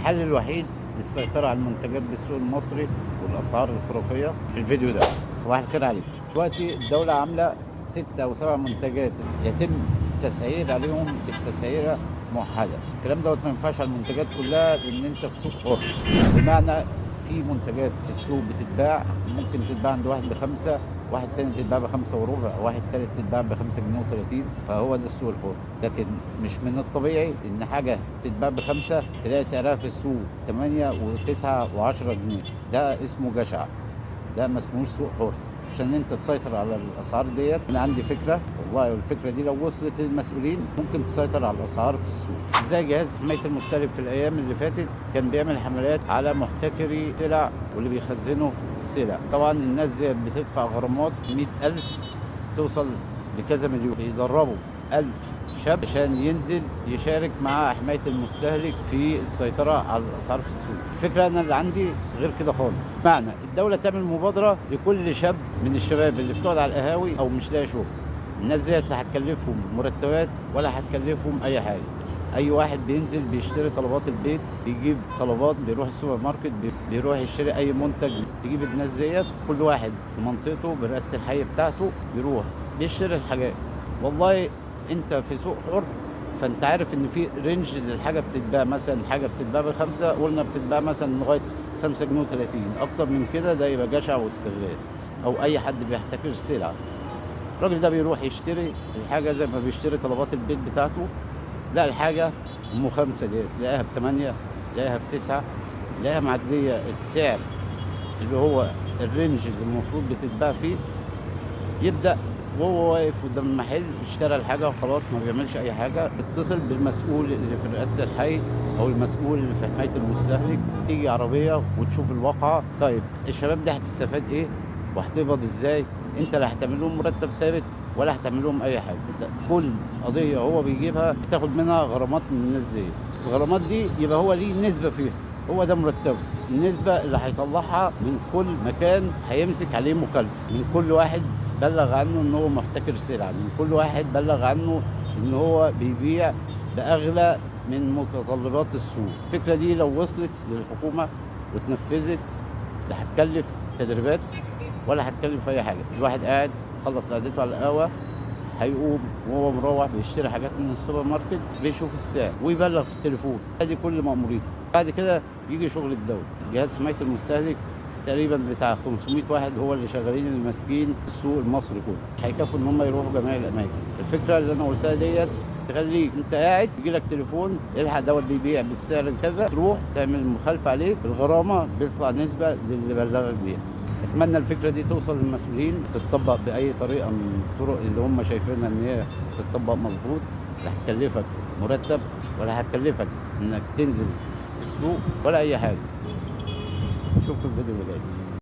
الحل الوحيد للسيطرة على المنتجات بالسوق المصري والأسعار الخرافية في الفيديو ده. صباح الخير عليكم. دلوقتي الدولة عاملة 6 أو 7 منتجات يتم التسعير عليهم بالتسعيرة موحدة. الكلام دوت ما ينفعش على المنتجات كلها، لأن أنت في سوق حر. بمعنى في منتجات في السوق بتتباع، ممكن تتباع عند واحد ب5، واحد تاني تتباع ب5.25، واحد تالت تتباع ب5 جنيه و30. فهو ده السوق الحر. لكن مش من الطبيعي ان حاجه تتباع ب5 تلاقي سعرها في السوق 8 و9 و10 جنيه. ده اسمه جشع، ده ما اسموش سوق حر. عشان انت تسيطر على الاسعار ديت، انا عندي فكره، والله الفكره دي لو وصلت للمسؤولين ممكن تسيطر على الاسعار في السوق. زي جهاز حمايه المستهلك في الايام اللي فاتت كان بيعمل حملات على محتكري السلع واللي بيخزنوا السلع. طبعا الناس دي بتدفع غرامات 100,000 توصل لكذا مليون. بيدربوا 1000 شاب عشان ينزل يشارك مع حماية المستهلك في السيطرة على الأسعار في السوق. الفكرة أنا اللي عندي غير كده خالص. معنى الدولة تعمل مبادرة لكل شاب من الشباب اللي بتقعد على القهاوي أو مش لاقي شغل. الناس ديت لا هتكلفهم مرتبات ولا هتكلفهم أي حاجة. أي واحد بينزل بيشتري طلبات البيت، بيجيب طلبات، بيروح السوبر ماركت، بيروح يشتري أي منتج. تجيب الناس ديت كل واحد في منطقته برئاسة الحي بتاعته بيروح بيشتري الحاجات. والله انت في سوق حر، فانت عارف ان في رينج للحاجه بتتباع. مثلا حاجه بتتباع ب5، قلنا بتتباع مثلا لغايه 5 جنيه و30. اكتر من كده ده يبقى جشع واستغلال، او اي حد بيحتكر سلعه. الراجل ده بيروح يشتري الحاجه زي ما بيشتري طلبات البيت بتاعته. لا، الحاجه ام 5 ديت تلاقيها ب8، تلاقيها ب9، تلاقيها معديه السعر اللي هو الرينج اللي المفروض بتتباع فيه. يبدأ وهو واقف قدام المحل اشترى الحاجة وخلاص، ما بيعملش أي حاجة. اتصل بالمسؤول اللي في رئاسة الحي أو المسؤول اللي في حماية المستهلك، تيجي عربية وتشوف الواقعة. طيب الشباب دي هتستفاد إيه وهتقبض إزاي؟ أنت لا هتعمل لهم مرتب ثابت ولا هتعمل لهم أي حاجة. أنت كل قضية هو بيجيبها بتاخد منها غرامات من الناس دي. الغرامات دي يبقى هو ليه نسبة فيها، هو ده مرتبه. النسبة اللي هيطلعها من كل مكان هيمسك عليه مخالفة، من كل واحد بلغ عنه ان هو محتكر سلعه، من كل واحد بلغ عنه ان هو بيبيع باغلى من متطلبات السوق. الفكره دي لو وصلت للحكومه واتنفذت لا هتكلف تدريبات ولا هتكلف اي حاجه. الواحد قاعد خلص قعدته على القهوه، هيقوم وهو مروح بيشتري حاجات من السوبر ماركت، بيشوف السعر ويبلغ في التليفون. ادي كل مأموريته. بعد كده يجي شغل الدوله. جهاز حمايه المستهلك تقريبا بتاع 500 واحد هو اللي شغالين اللي ماسكين السوق المصري كله. مش هيكفوا ان هم يروحوا جميع الاماكن. الفكره اللي انا قلتها ديت تخليك انت قاعد يجي لك تليفون الحق دوت بيبيع بالسعر كذا، تروح تعمل مخالفه عليه، الغرامه بيطلع نسبه للي بلغك بيها. اتمنى الفكره دي توصل للمسؤولين، تتطبق باي طريقه من الطرق اللي هم شايفينها ان هي تتطبق مظبوط. لا هتكلفك مرتب ولا هتكلفك انك تنزل السوق ولا اي حاجه. اشوفكم الفيديو اللي جاي.